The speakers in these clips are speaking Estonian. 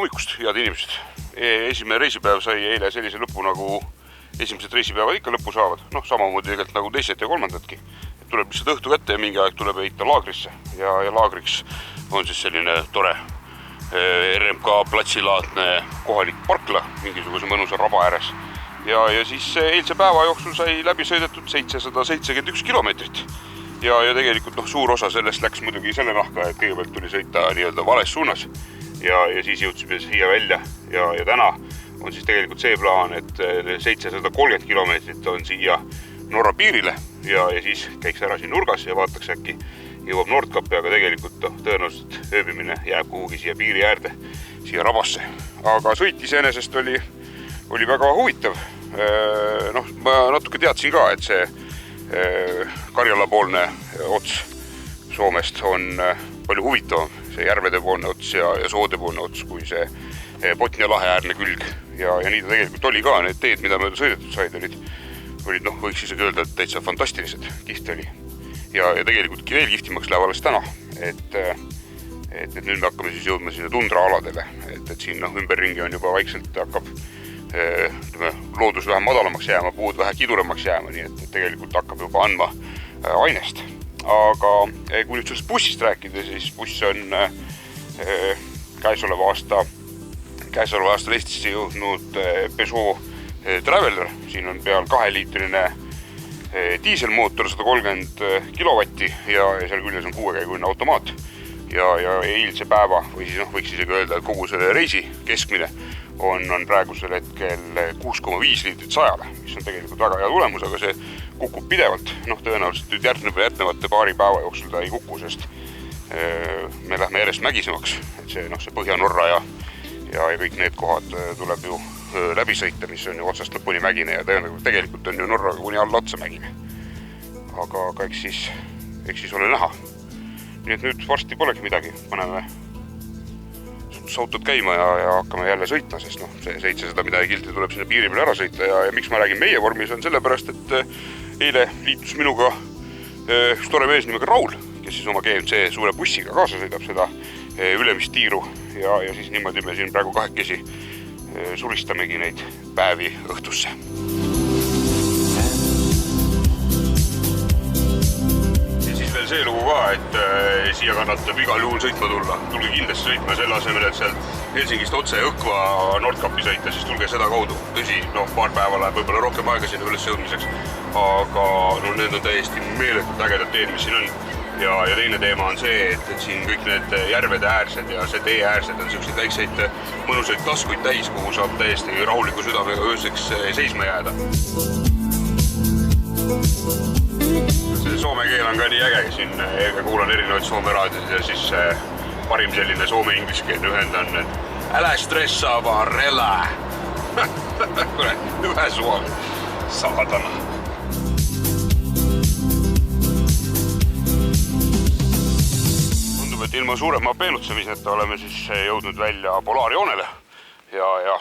hommikust, head inimesed. Esimene reisipäev sai eile sellise lõpu, nagu esimesed reisipäevad ikka lõppu saavad. Samamoodi tegelikult nagu teised ja kolmandadki. Tuleb lihtsalt õhtu kätte ja mingi aeg tuleb heita laagrisse. Ja laagriks on siis selline tore RMK platsilaadne kohalik parkla mingisuguse mõnusa raba ääres. Ja siis eilse päeva jooksul sai läbi sõidetud 771 kilomeetrit. Ja tegelikult suur osa sellest läks muidugi selle nahka, et kõigepealt tuli sõita nii-öelda vales suunas ja siis jõudsime siia välja ja täna on siis tegelikult see plaan, et 730 kilomeetrit on siia Norra piirile ja siis käiks ära siin nurgas ja vaataks äkki jõuab Nordkappi, aga tegelikult tõenäoliselt ööbimine jääb kuhugi siia piiri äärde, siia rabasse. Aga sõit iseenesest oli väga huvitav. Ma natuke teadsin ka, et see Karjala-poolne ots Soomest on palju huvitavam, see järvedepoolne ots ja soodepoolne ots kui see Botnia lahe äärne külg. Ja nii ta tegelikult oli ka, need teed, mida mööda sõidetud said, olid võiks isegi öelda, et täitsa fantastilised, kiht oli. Ja tegelikult veel kihtimaks läheb alles täna, et nüüd me hakkame siis jõudma sinna tundraaladele, et siin ümberringi on juba vaikselt hakkab loodus vähe madalamaks jääma, puud vähe kiduramaks jääma, nii et tegelikult hakkab juba andma ainest. Aga kui nüüd sellest bussist rääkida, siis buss on käesoleva aasta Eestisse jõudnud Peugeot Traveler. Siin on peal 2-liitrine diiselmootor, 130 kilovatti ja seal küljes on 6-käiguline automaat. Ja eilse päeva, või siis võiks isegi öelda, et kogu selle reisi keskmine on praegusel hetkel 6,5 liitrit 100-le, mis on tegelikult väga hea tulemus, aga see kukub pidevalt. Tõenäoliselt nüüd järgnevate paari päeva jooksul ta ei kuku, sest me lähme järjest mägisemaks. Et see Põhja-Norra ja kõik need kohad tuleb ju läbi sõita, mis on ju otsast lõpuni mägine ja tegelikult on ju Norraga kuni alla otsa mägine. Aga eks siis ole näha. Nii et nüüd varsti polegi midagi, paneme autod käima ja hakkame jälle sõitma, sest see 700 midagi kilti tuleb sinna piiri peale ära sõita ja miks ma räägin meie vormis on sellepärast, et eile liitus minuga üks tore mees nimega Raul, kes siis oma GMC suure bussiga kaasa sõidab seda ülemist tiiru ja siis niimoodi me siin praegu kahekesi suristamegi neid päevi õhtusse. See lugu ka, et siia kannatab igal juhul sõitma tulla. Tulge kindlasti sõitma selle asemel, et sealt Helsingist otse Õkva Nordkappi sõita, siis tulge seda kaudu. Tõsi, paar päeva läheb võib-olla rohkem aega sinna üles jõudmiseks, aga need on täiesti meeletult ägedad teed, mis siin on. Ja teine teema on see, et siin kõik need järvede äärsed ja see tee äärsed on selliseid väikseid mõnusaid taskuid täis, kuhu saab täiesti rahuliku südamega ööseks seisma jääda. See soome keel on ka nii äge, siin kuulan erinevaid soome raadios ja siis parim selline soome-ingliskeelne ühend on, et älä stressa, vaan relää. Hyvä suomi, saatana. Tundub, et ilma suurema peenutsemiseta oleme siis jõudnud välja Polaarjoonele ja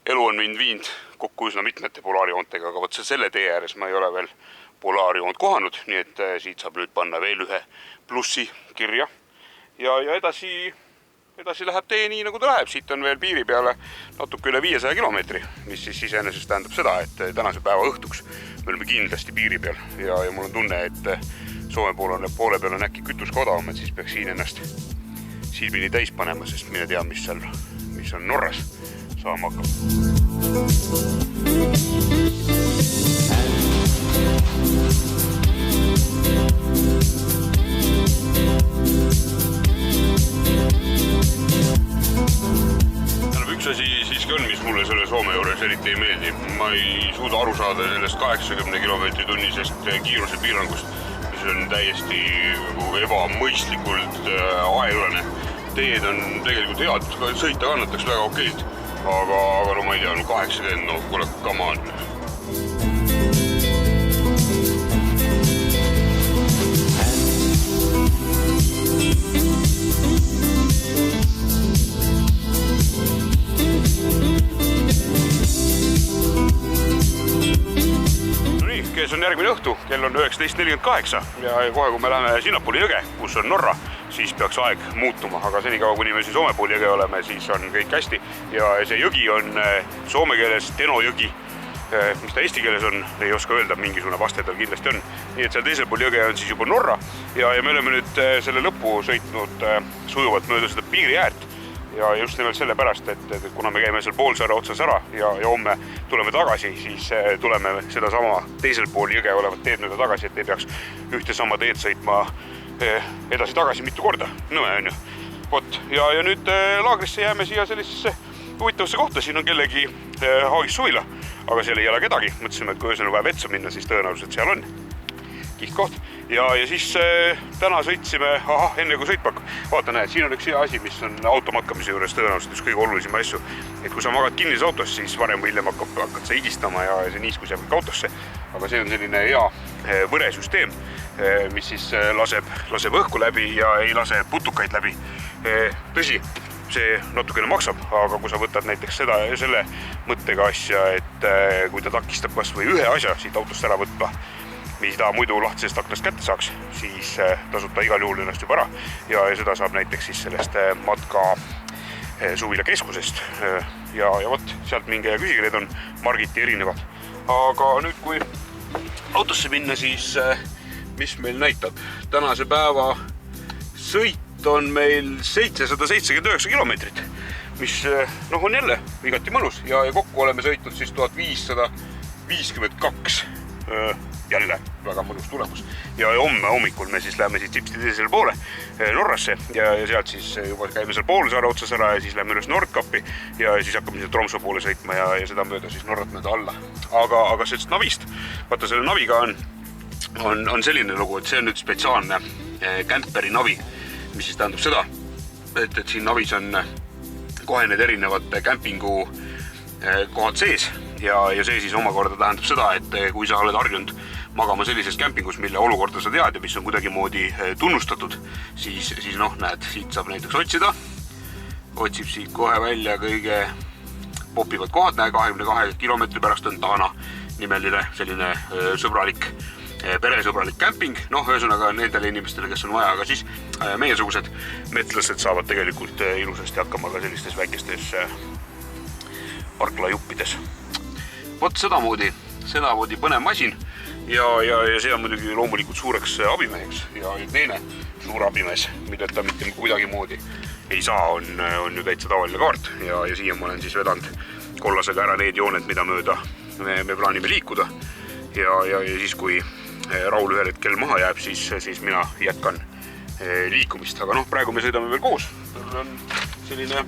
elu on mind viinud kokku üsna mitmete polaarjoontega, aga selle tee ääres ma ei ole veel polaarjoont kohanud, nii et siit saab nüüd panna veel ühe plussi kirja ja edasi läheb tee nii, nagu ta läheb. Siit on veel piiri peale natuke üle 500 kilomeetri, mis siis iseenesest tähendab seda, et tänase päeva õhtuks me oleme kindlasti piiri peal ja mul on tunne, et Soome poole peal on äkki kütus ka odavam, et siis peaks siin ennast silmini täis panema, sest mine tea, mis on Norras saama hakkab. Üks asi siiski on, mis mulle selle Soome juures eriti ei meeldi. Ma ei suuda aru saada sellest 80 kilomeetri tunnisest kiiruse piirangust, mis on täiesti ebamõistlikult aeglane. Teed on tegelikult head, sõita kannataks väga okeilt, aga ma ei tea, 80, kuule, come on. on järgmine õhtu, kell on 19.48 ja kohe, kui me läheme sinnapooli jõge, kus on Norra, siis peaks aeg muutuma, aga senikaua, kuni me siin Soome pool jõge oleme, siis on kõik hästi ja see jõgi on soome keeles Teno jõgi, mis ta eesti keeles on, ei oska öelda, mingisugune vaste tal kindlasti on. Nii et seal teisel pool jõge on siis juba Norra ja me oleme nüüd selle lõppu sõitnud sujuvalt mööda seda piiri äärt ja just nimelt sellepärast, et kuna me käime seal poolsaare otsas ära ja homme tuleme tagasi, siis tuleme seda sama teisel pool jõge olevat teed mööda tagasi, et ei peaks ühte sama teed sõitma edasi-tagasi mitu korda. Nõme on ju. Vot. Ja nüüd laagrisse jääme siia sellisesse huvitavasse kohta, siin on kellegi Haagis suvila, aga seal ei ole kedagi. Mõtlesime, et kui öösel on vaja vetsa minna, siis tõenäoliselt seal on kiht koht. Ja siis täna sõitsime, enne kui sõitma vaata näed, siin on üks hea asi, mis on automatkamise juures tõenäoliselt üks kõige olulisema asju. Et kui sa magad kinnis autos, siis varem või hiljem hakkad sa higistama ja see niiskus jääb autosse. Aga see on selline hea võresüsteem, mis siis laseb õhku läbi ja ei lase putukaid läbi. Tõsi, see natukene maksab, aga kui sa võtad näiteks selle mõttega asja, et kui ta takistab kas või ühe asja siit autost ära võtma, mis ta muidu lahtisest aknast kätte saaks, siis tasub ta igal juhul ennast juba ära ja seda saab näiteks siis sellest matka suvila keskusest ja võt, sealt minge ja küsige, need on margiti erinevad. Aga nüüd, kui autosse minna, siis mis meil näitab? Tänase päeva sõit on meil 779 kilomeetrit, mis on jälle igati mõnus ja kokku oleme sõitnud siis 1552 jälle väga mõnus tulemus. Ja homme hommikul me siis läheme siit Sipsti teisele poole Norrasse ja sealt siis juba käime seal poolsaare otsas ära ja siis läheme üles Nordkapi ja siis hakkame siit Tromsø poole sõitma ja seda mööda siis Norrat mööda alla. Aga sellest navist, vaata selle naviga on selline lugu, et see on nüüd spetsiaalne kämperi navi, mis siis tähendab seda, et siin navis on kohe need erinevad kämpingu kohad sees ja see siis omakorda tähendab seda, et kui sa oled harjunud magama sellises kämpingus, mille olukorda sa tead ja mis on kuidagimoodi tunnustatud, siis näed, siit saab näiteks otsib siit kohe välja kõige popivad kohad, näe 22 kilomeetri pärast on Taana nimeline selline sõbralik, peresõbralik kämping, ühesõnaga nendele inimestele, kes on vaja, aga siis meiesugused metslased saavad tegelikult ilusasti hakkama ka sellistes väikestes parklajuppides. Vot sedamoodi põnev masin ja see on muidugi loomulikult suureks abimeheks ja teine suur abimees, milleta mitte kuidagi moodi ei saa, on ju täitsa tavaline kaart ja siia ma olen siis vedanud kollasega ära need jooned, mida mööda me plaanime liikuda ja siis kui Raul ühel hetkel maha jääb, siis mina jätkan liikumist, aga praegu me sõidame veel koos. On selline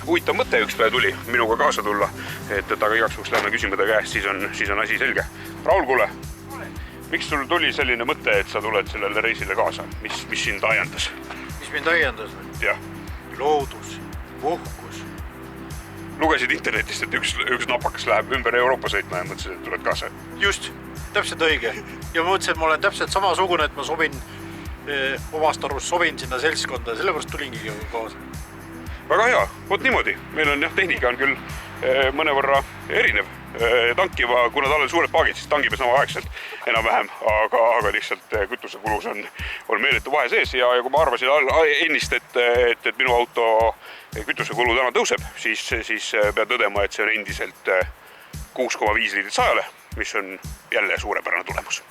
huvitav mõte üks päev tuli minuga kaasa tulla, et aga igaks juhuks lähme küsima ta käest, siis on asi selge. Raul, kuule, miks sul tuli selline mõte, et sa tuled sellele reisile kaasa? Mis sind ajendas? Mis mind ajendas? Jah. Loodus, puhkus. Lugesid internetist, et üks napakas läheb ümber Euroopa sõitma ja mõtlesid, et tuled kaasa? Just, täpselt õige. Ja mõtlesin, et ma olen täpselt samasugune, et ma sobin, omast arvust sobin sinna seltskonda, sellepärast tulingi kaasa. Väga hea, vot niimoodi. Meil on tehnika on küll mõnevõrra erinev tankiva, kuna tal on suured paagid, siis tangime sama aegselt enam-vähem, aga lihtsalt kütusekulus on meeletu vahe sees ja kui ma arvasin ennist, et minu auto kütusekulu täna tõuseb, siis pean tõdema, et see on endiselt 6,5 liitrit 100-le, mis on jälle suurepärane tulemus.